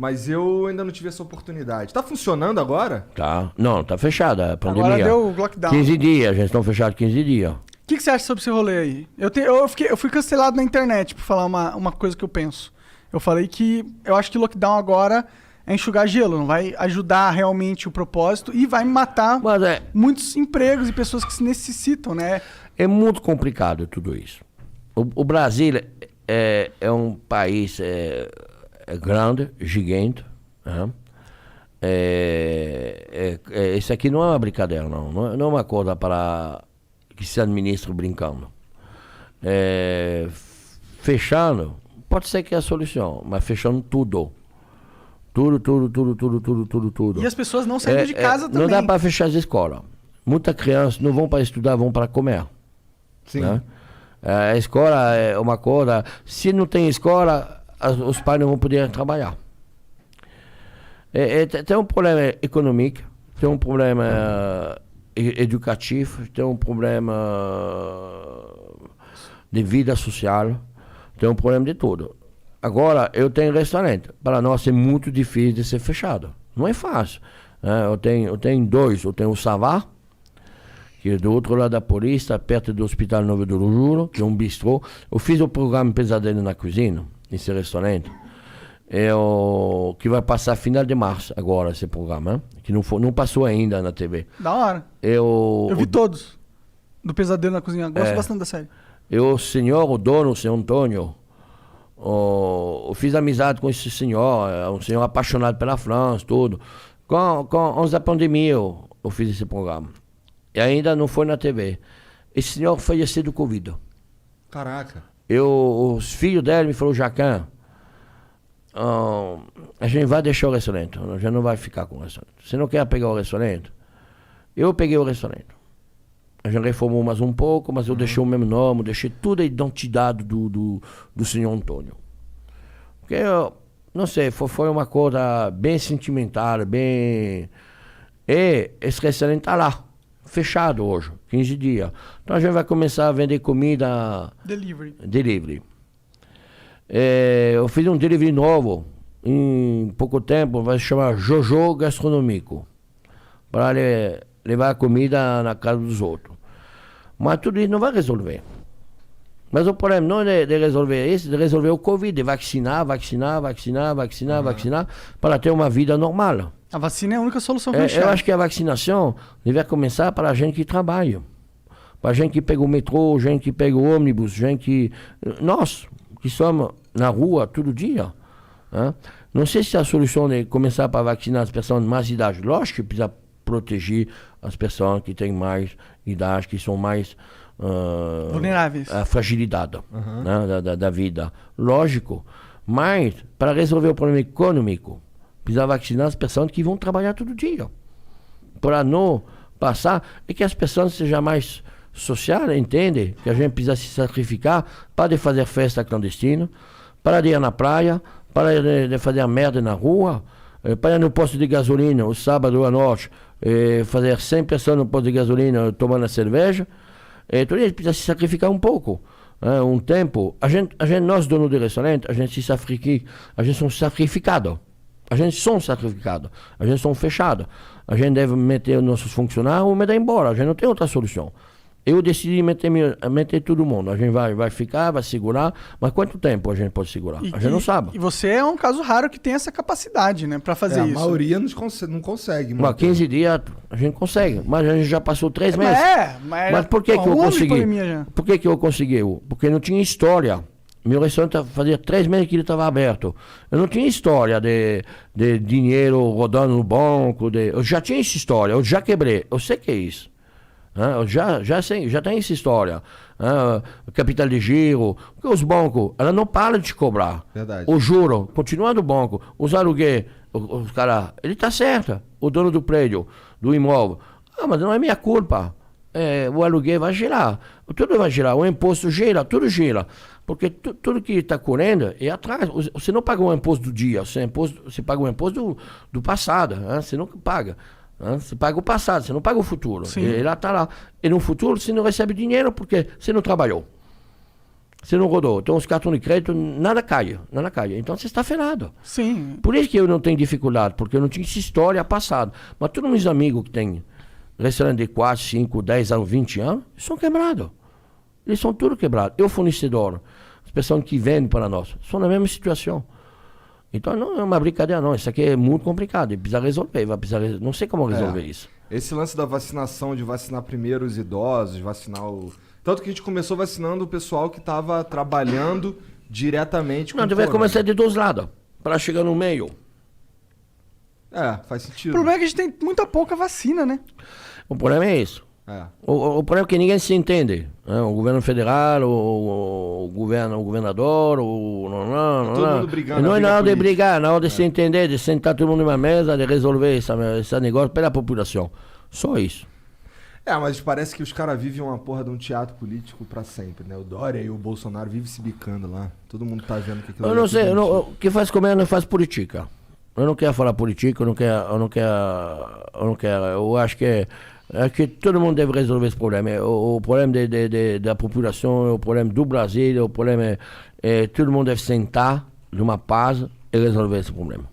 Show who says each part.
Speaker 1: mas eu ainda não tive essa oportunidade. Tá funcionando agora?
Speaker 2: Tá. Não, tá fechada a pandemia.
Speaker 3: Agora deu lockdown.
Speaker 2: 15 dias, já estão fechados 15 dias.
Speaker 3: O que você acha sobre esse rolê aí? Eu fui cancelado na internet por falar uma coisa que eu penso. Eu falei que eu acho que lockdown agora é enxugar gelo, não vai ajudar realmente o propósito e vai matar muitos empregos e pessoas que se necessitam, né?
Speaker 2: É muito complicado tudo isso. O Brasil é um país grande, gigante. Né? Isso aqui não é uma brincadeira, não é uma coisa para que se administre brincando. Fechando, pode ser que é a solução, mas fechando tudo. Tudo.
Speaker 3: E as pessoas não saem de casa também.
Speaker 2: Não dá para fechar as escolas. Muitas crianças não vão para estudar, vão para comer.
Speaker 1: Sim.
Speaker 2: Né? A escola é uma coisa. Se não tem escola, os pais não vão poder trabalhar. Tem um problema econômico, tem um problema educativo, tem um problema de vida social, tem um problema de tudo. Agora, eu tenho restaurante. Para nós é muito difícil de ser fechado. Não é fácil. Eu tenho dois. Eu tenho o Savá, que é do outro lado da Paulista, perto do Hospital Novo do Juro, que é um bistrô. Eu fiz o programa Pesadelo na Cozinha, nesse restaurante, que vai passar final de março agora, esse programa, que não passou ainda na TV.
Speaker 3: Da hora. Eu vi todos, do Pesadelo na Cozinha. Gosto bastante da série.
Speaker 2: O dono, o senhor Antônio, eu fiz amizade com esse senhor, um senhor apaixonado pela França, tudo. Antes da pandemia eu fiz esse programa. E ainda não foi na TV. Esse senhor faleceu do Covid.
Speaker 1: Caraca.
Speaker 2: Os filhos dele me falaram, Jacan, a gente vai deixar o restaurante, a gente não vai ficar com o restaurante. Você não quer pegar o restaurante? Eu peguei o restaurante. A gente reformou mais um pouco, mas eu deixei o mesmo nome, deixei toda a identidade do senhor Antônio. Porque, não sei, foi uma coisa bem sentimental, bem... E esse restaurante está lá, fechado hoje, 15 dias. Então a gente vai começar a vender comida... Delivery. Eu fiz um delivery novo, em pouco tempo, vai se chamar Jojo Gastronômico, para levar a comida na casa dos outros. Mas tudo isso não vai resolver. Mas o problema não é de resolver isso, de resolver o Covid, de vacinar, para ter uma vida normal.
Speaker 3: A vacina é a única solução que
Speaker 2: eu acho que a vacinação deve começar para a gente que trabalha. Para a gente que pega o metrô, gente que pega o ônibus, nós, que somos na rua todo dia. Né? Não sei se a solução é começar para vacinar as pessoas de mais idade. Lógico que precisa proteger as pessoas que têm mais idade, que são mais
Speaker 3: vulneráveis
Speaker 2: à fragilidade né, da vida. Lógico. Mas, para resolver o problema econômico, precisa vacinar as pessoas que vão trabalhar todo dia. Para não passar, e que as pessoas sejam mais sociais, entendem que a gente precisa se sacrificar para de fazer festa clandestina, para de ir na praia, para de fazer merda na rua, para ir no posto de gasolina, o sábado à noite, fazer 100 pessoas no posto de gasolina tomando a cerveja. Então a gente precisa se sacrificar um pouco. Um tempo, nós donos de restaurante, a gente somos sacrificados. A gente somos sacrificados. A gente somos fechados. A gente deve meter os nossos funcionários ou mandar embora. A gente não tem outra solução. Eu decidi meter todo mundo. A gente vai ficar, vai segurar. Mas quanto tempo a gente pode segurar? A gente não sabe.
Speaker 3: E você é um caso raro que tem essa capacidade, né? Pra fazer isso.
Speaker 1: A maioria não consegue.
Speaker 2: Mas 15 dias a gente consegue. Mas a gente já passou 3 meses. Mas por que eu consegui? Por que eu consegui? Porque não tinha história. Meu restaurante fazia 3 meses que ele estava aberto. Eu não tinha história de dinheiro rodando no banco. Eu já tinha essa história. Eu já quebrei. Eu sei que é isso. Eu já sei, já tem essa história. Capital de giro. Porque os bancos, ela não para de te cobrar.
Speaker 1: Verdade.
Speaker 2: O juro, continua no banco. Os aluguéis, os cara, ele está certo. O dono do prédio, do imóvel. Mas não é minha culpa. O aluguel vai girar. Tudo vai girar. O imposto gira, tudo gira. Porque tudo que está correndo é atrás. Você não paga o imposto do dia. Você paga o imposto do passado. Você não paga. Você paga o passado, você não paga o futuro. Ele está lá. E no futuro você não recebe dinheiro porque você não trabalhou. Você não rodou. Então, os cartões de crédito, nada cai. Então, você está ferrado.
Speaker 3: Sim.
Speaker 2: Por isso que eu não tenho dificuldade, porque eu não tinha essa história passada. Mas todos meus amigos que têm restaurante de 4, 5, 10 anos, 20 anos, são quebrados. Eles são tudo quebrados. Eu, fornecedor, as pessoas que vendem para nós, são na mesma situação. Então, não é uma brincadeira, não. Isso aqui é muito complicado. Precisa resolver. Não sei como resolver isso.
Speaker 1: Esse lance da vacinação, de vacinar primeiro os idosos, vacinar o... Tanto que a gente começou vacinando o pessoal que estava trabalhando diretamente com
Speaker 2: Não, deve começar de dois lados, para chegar no meio.
Speaker 1: Faz sentido.
Speaker 3: O problema é que a gente tem muita pouca vacina, né?
Speaker 2: O problema é isso. O problema é que ninguém se entende. Né? O governo federal, o governador,
Speaker 1: todo mundo brigando.
Speaker 2: Não é na hora de brigar, na hora de se entender, de sentar todo mundo numa mesa, de resolver esse negócio pela população. Só isso.
Speaker 1: Mas parece que os caras vivem uma porra de um teatro político pra sempre, né? O Dória e o Bolsonaro vivem se bicando lá. Todo mundo tá vendo que aquilo
Speaker 2: eu não sei, o que faz comer não faz política. Eu não quero falar política, eu acho que todo mundo deve resolver esse problema. O problema da população, o problema do Brasil, o problema todo mundo deve sentar numa paz e resolver esse problema.